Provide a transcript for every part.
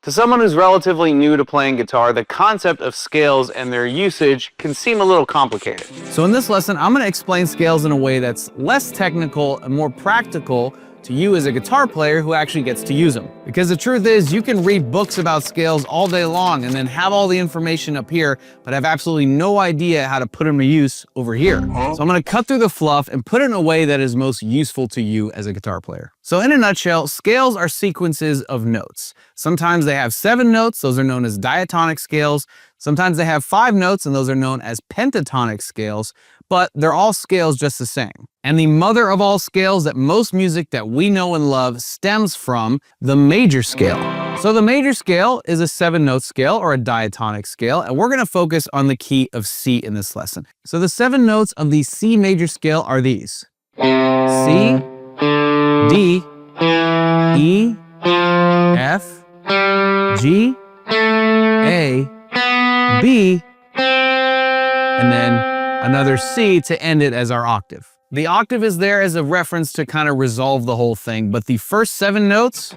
To someone who's relatively new to playing guitar, the concept of scales and their usage can seem a little complicated. So in this lesson, I'm going to explain scales in a way that's less technical and more practical to you as a guitar player who actually gets to use them. Because the truth is, you can read books about scales all day long and then have all the information up here, but have absolutely no idea how to put them to use over here. So I'm going to cut through the fluff and put it in a way that is most useful to you as a guitar player. So in a nutshell, scales are sequences of notes. Sometimes they have 7 notes, those are known as diatonic scales. Sometimes they have 5 notes, and those are known as pentatonic scales, but they're all scales just the same. And the mother of all scales that most music that we know and love stems from, the major scale. So the major scale is a 7-note scale or a diatonic scale, and we're gonna focus on the key of C in this lesson. So the 7 notes of the C major scale are these: C, D, E, F, G, A, B, and then another C to end it as our octave. The octave is there as a reference to kind of resolve the whole thing, but the first 7 notes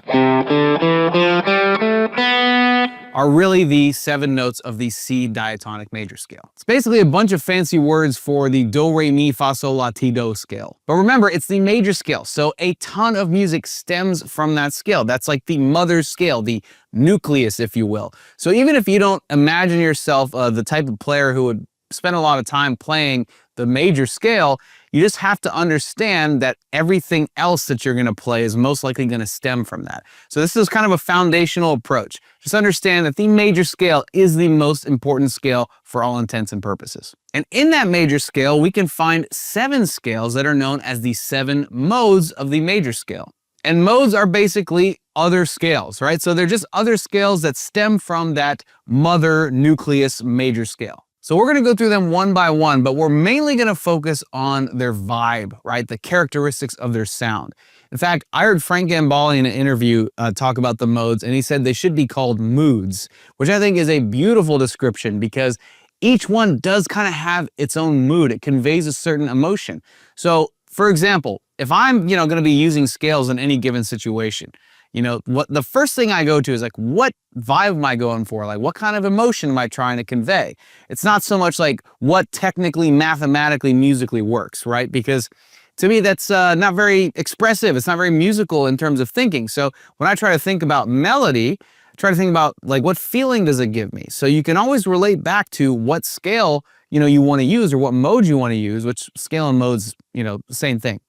are really the 7 notes of the C diatonic major scale. It's basically a bunch of fancy words for the do, re, mi, fa, sol, la, ti, do scale. But remember, it's the major scale, so a ton of music stems from that scale. That's like the mother scale, the nucleus, if you will. So even if you don't imagine yourself the type of player who would spend a lot of time playing the major scale, you just have to understand that everything else that you're going to play is most likely going to stem from that. So this is kind of a foundational approach. Just understand that the major scale is the most important scale for all intents and purposes. And in that major scale, we can find 7 scales that are known as the 7 modes of the major scale. And modes are basically other scales, right? So they're just other scales that stem from that mother nucleus major scale. So we're going to go through them one by one, but we're mainly going to focus on their vibe, right? The characteristics of their sound. In fact, I heard Frank Gambale in an interview talk about the modes, and he said they should be called moods, which I think is a beautiful description because each one does kind of have its own mood. It conveys a certain emotion. So, for example, if I'm, going to be using scales in any given situation, what the first thing I go to is like, what vibe am I going for? Like, what kind of emotion am I trying to convey? It's not so much like what technically, mathematically, musically works, right? Because to me, that's not very expressive. It's not very musical in terms of thinking. So when I try to think about melody, I try to think about like, what feeling does it give me? So you can always relate back to what scale, you want to use or what mode you want to use, which scale and modes, same thing.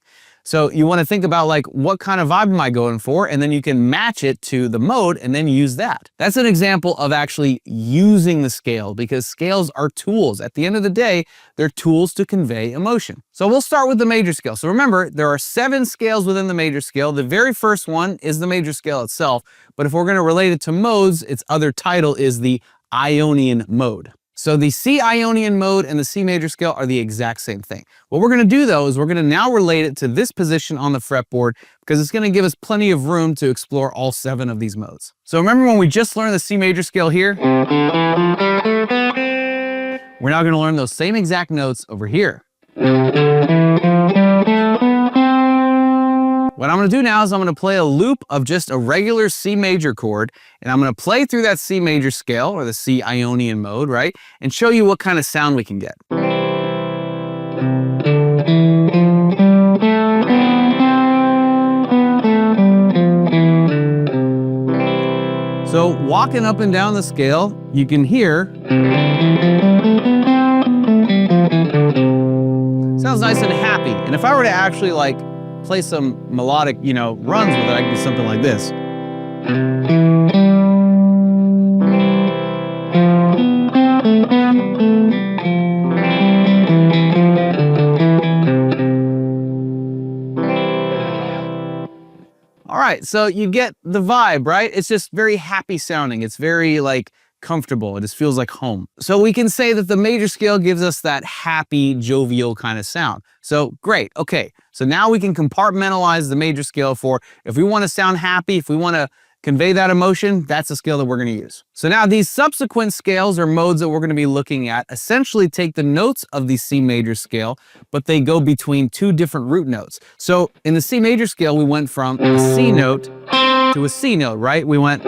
So you want to think about like, what kind of vibe am I going for? And then you can match it to the mode and then use that. That's an example of actually using the scale because scales are tools. At the end of the day, they're tools to convey emotion. So we'll start with the major scale. So remember, there are 7 scales within the major scale. The very first one is the major scale itself. But if we're going to relate it to modes, its other title is the Ionian mode. So the C Ionian mode and the C major scale are the exact same thing. What we're going to do though is we're going to now relate it to this position on the fretboard because it's going to give us plenty of room to explore all 7 of these modes. So remember when we just learned the C major scale here? We're now going to learn those same exact notes over here. What I'm going to do now is I'm going to play a loop of just a regular C major chord, and I'm going to play through that C major scale, or the C Ionian mode, right? And show you what kind of sound we can get. So walking up and down the scale, you can hear sounds nice and happy. And if I were to actually like play some melodic, runs with it, I can do something like this. All right, so you get the vibe, right? It's just very happy sounding. It's very like comfortable. It just feels like home. So we can say that the major scale gives us that happy, jovial kind of sound. So great. Okay. So now we can compartmentalize the major scale for if we want to sound happy, if we want to convey that emotion, that's the scale that we're going to use. So now these subsequent scales or modes that we're going to be looking at essentially take the notes of the C major scale, but they go between 2 different root notes. So in the C major scale, we went from a C note to a C note, right? We went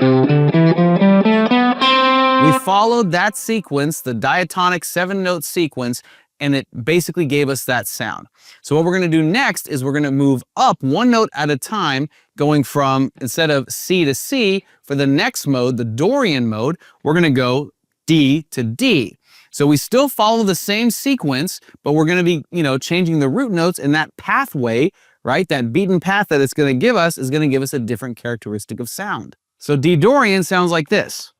we followed that sequence, the diatonic 7-note sequence, and it basically gave us that sound. So what we're going to do next is we're going to move up 1 note at a time, going from, instead of C to C, for the next mode, the Dorian mode, we're going to go D to D. So we still follow the same sequence, but we're going to be, changing the root notes, and that pathway, right, that beaten path that it's going to give us is going to give us a different characteristic of sound. So D Dorian sounds like this.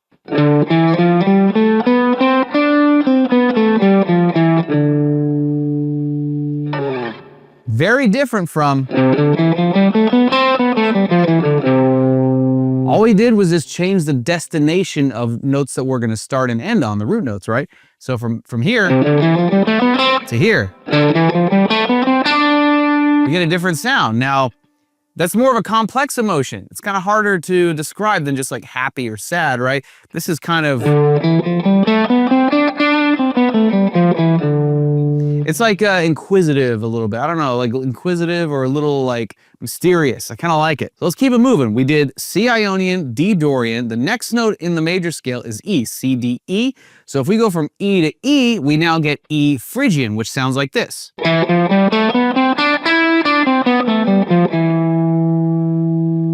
Very different from... All we did was just change the destination of notes that we're going to start and end on, the root notes, right? So from here to here, we get a different sound. Now, that's more of a complex emotion. It's kind of harder to describe than just like happy or sad, right? This is kind of... It's like inquisitive a little bit. I don't know, like inquisitive or a little like mysterious. I kind of like it. So let's keep it moving. We did C Ionian, D Dorian. The next note in the major scale is E, C, D, E. So if we go from E to E, we now get E Phrygian, which sounds like this.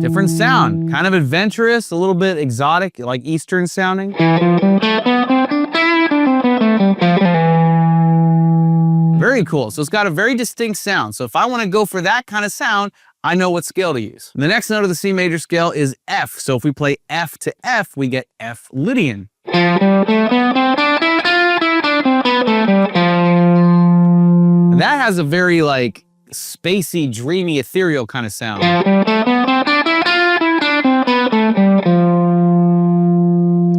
Different sound, kind of adventurous, a little bit exotic, like Eastern sounding. Very cool. So it's got a very distinct sound. So if I want to go for that kind of sound, I know what scale to use. The next note of the C major scale is F. So if we play F to F, we get F Lydian. And that has a very like spacey, dreamy, ethereal kind of sound.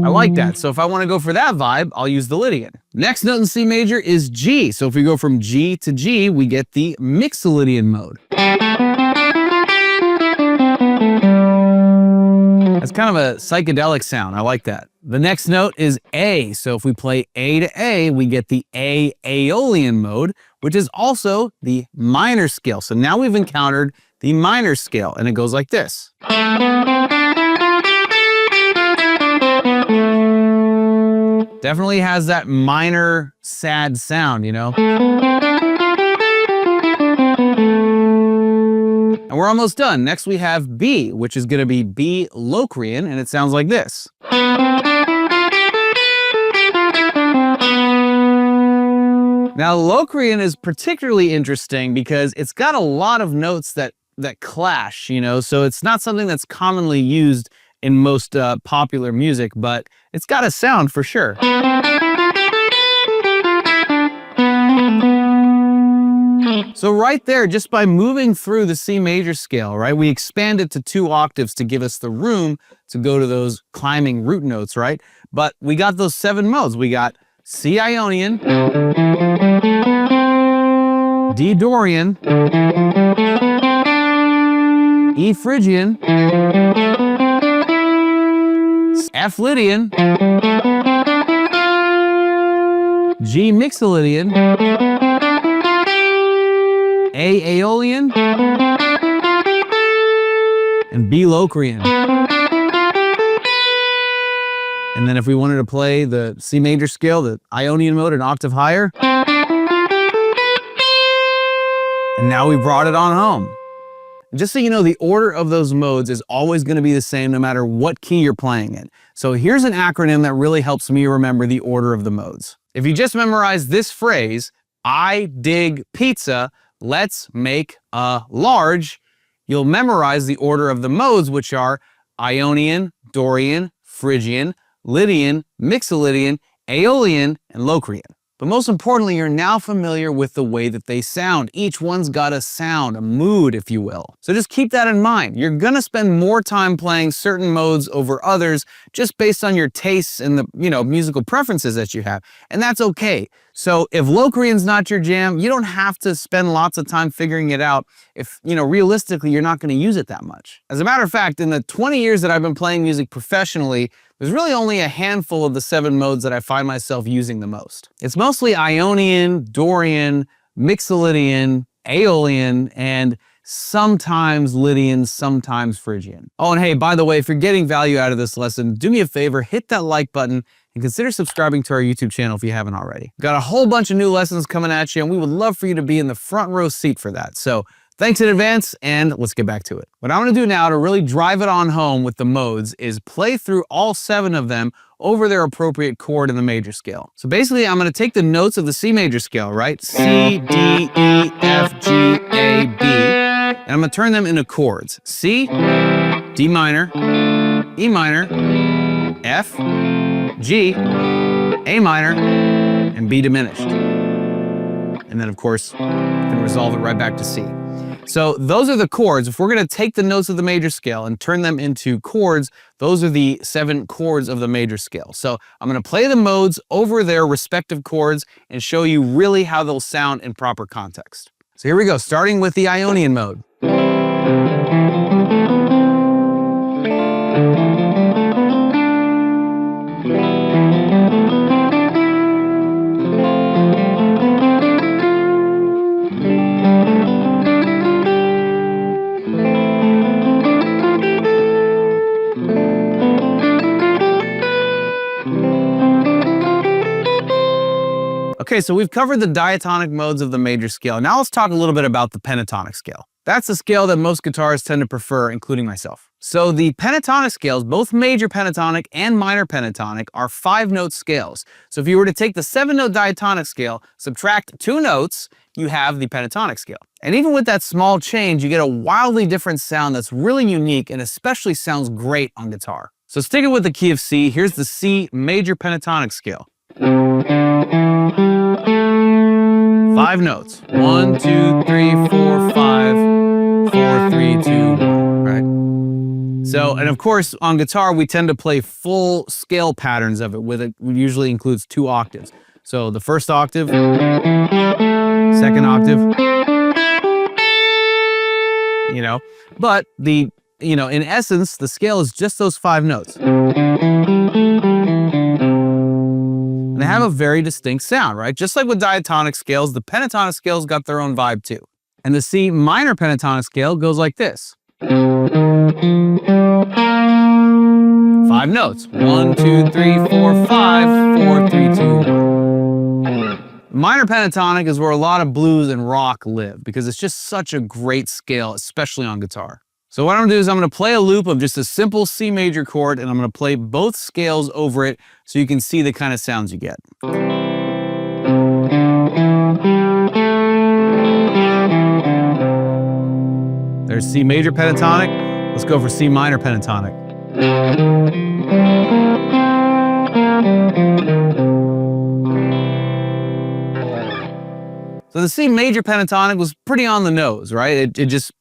I like that. So if I want to go for that vibe, I'll use the Lydian. Next note in C major is G. So if we go from G to G, we get the Mixolydian mode. That's kind of a psychedelic sound. I like that. The next note is A. So if we play A to A, we get the A Aeolian mode, which is also the minor scale. So now we've encountered the minor scale, and it goes like this. Definitely has that minor, sad sound, And we're almost done. Next we have B, which is going to be B Locrian, and it sounds like this. Now, Locrian is particularly interesting because it's got a lot of notes that clash, so it's not something that's commonly used in most popular music, but it's got a sound for sure. So right there, just by moving through the C major scale, right, we expand it to 2 octaves to give us the room to go to those climbing root notes, right? But we got those 7 modes. We got C Ionian, D Dorian, E Phrygian, F Lydian, G Mixolydian, A Aeolian, and B Locrian. And then if we wanted to play the C major scale, the Ionian mode, an octave higher. And now we brought it on home. Just so you know, the order of those modes is always going to be the same no matter what key you're playing in. So here's an acronym that really helps me remember the order of the modes. If you just memorize this phrase, I dig pizza, let's make a large, you'll memorize the order of the modes, which are Ionian, Dorian, Phrygian, Lydian, Mixolydian, Aeolian, and Locrian. But most importantly, you're now familiar with the way that they sound. Each one's got a sound, a mood, if you will. So just keep that in mind. You're gonna spend more time playing certain modes over others just based on your tastes and the, musical preferences that you have. And that's okay. So if Locrian's not your jam, you don't have to spend lots of time figuring it out if, realistically, you're not gonna use it that much. As a matter of fact, in the 20 years that I've been playing music professionally, there's really only a handful of the 7 modes that I find myself using the most. It's mostly Ionian, Dorian, Mixolydian, Aeolian, and sometimes Lydian, sometimes Phrygian. Oh, and hey, by the way, if you're getting value out of this lesson, do me a favor, hit that like button and consider subscribing to our YouTube channel if you haven't already. Got a whole bunch of new lessons coming at you, and we would love for you to be in the front row seat for that. So thanks in advance, and let's get back to it. What I'm gonna do now to really drive it on home with the modes is play through all 7 of them over their appropriate chord in the major scale. So basically, I'm gonna take the notes of the C major scale, right? C, D, E, F, G, A, B, and I'm gonna turn them into chords. C, D minor, E minor, F, G, A minor, and B diminished. And then, of course, you can resolve it right back to C. So those are the chords. If we're going to take the notes of the major scale and turn them into chords, those are the 7 chords of the major scale. So I'm going to play the modes over their respective chords and show you really how they'll sound in proper context. So here we go, starting with the Ionian mode. Okay, so we've covered the diatonic modes of the major scale. Now let's talk a little bit about the pentatonic scale. That's the scale that most guitarists tend to prefer, including myself. So the pentatonic scales, both major pentatonic and minor pentatonic, are 5-note scales. So if you were to take the 7-note diatonic scale, subtract 2 notes, you have the pentatonic scale. And even with that small change, you get a wildly different sound that's really unique and especially sounds great on guitar. So sticking with the key of C, here's the C major pentatonic scale. 5 notes. 1, 2, 3, 4, 5, 4, 3, 2, 1, right? So, and of course, on guitar, we tend to play full scale patterns of it with it usually includes 2 octaves. So the first octave, second octave, but in essence, the scale is just those 5 notes. And they have a very distinct sound, right? Just like with diatonic scales, the pentatonic scale's got their own vibe too. And the C minor pentatonic scale goes like this. 5 notes. 1, 2, 3, 4, 5, 4, 3, 2, 1. Minor pentatonic is where a lot of blues and rock live because it's just such a great scale, especially on guitar. So what I'm gonna do is I'm gonna play a loop of just a simple C major chord, and I'm gonna play both scales over it so you can see the kind of sounds you get. There's C major pentatonic. Let's go for C minor pentatonic. So the C major pentatonic was pretty on the nose, right? It just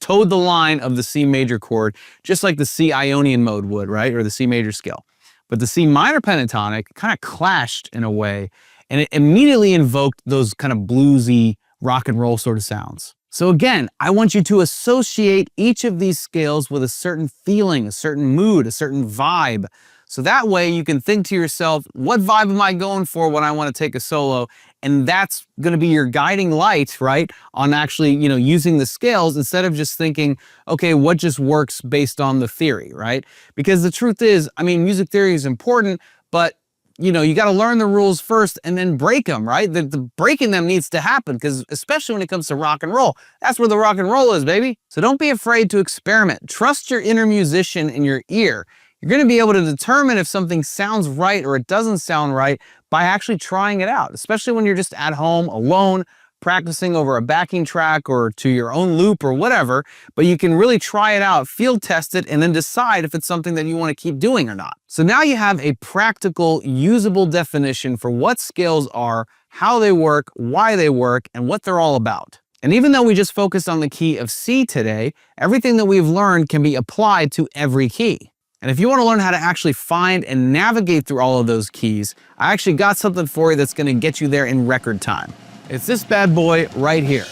towed the line of the C major chord, just like the C Ionian mode would, right? Or the C major scale. But the C minor pentatonic kind of clashed in a way, and it immediately invoked those kind of bluesy rock and roll sort of sounds. So again, I want you to associate each of these scales with a certain feeling, a certain mood, a certain vibe. So that way you can think to yourself, what vibe am I going for when I want to take a solo? And that's going to be your guiding light, right? On actually, using the scales instead of just thinking, okay, what just works based on the theory, right? Because the truth is, music theory is important, but you got to learn the rules first and then break them, right? The breaking them needs to happen because especially when it comes to rock and roll, that's where the rock and roll is, baby. So don't be afraid to experiment. Trust your inner musician in your ear. You're going to be able to determine if something sounds right or it doesn't sound right by actually trying it out, especially when you're just at home alone, practicing over a backing track or to your own loop or whatever, but you can really try it out, field test it, and then decide if it's something that you want to keep doing or not. So now you have a practical, usable definition for what scales are, how they work, why they work, and what they're all about. And even though we just focused on the key of C today, everything that we've learned can be applied to every key. And if you want to learn how to actually find and navigate through all of those keys, I actually got something for you that's going to get you there in record time. It's this bad boy right here.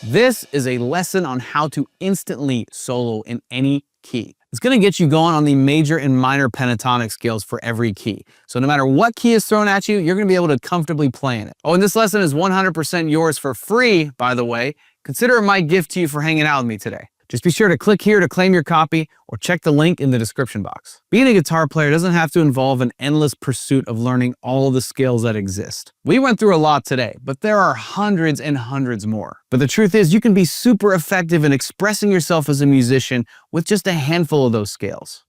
This is a lesson on how to instantly solo in any key. It's going to get you going on the major and minor pentatonic scales for every key. So no matter what key is thrown at you, you're going to be able to comfortably play in it. Oh, and this lesson is 100% yours for free, by the way. Consider it my gift to you for hanging out with me today. Just be sure to click here to claim your copy or check the link in the description box. Being a guitar player doesn't have to involve an endless pursuit of learning all the skills that exist. We went through a lot today, but there are hundreds and hundreds more. But the truth is, you can be super effective in expressing yourself as a musician with just a handful of those scales.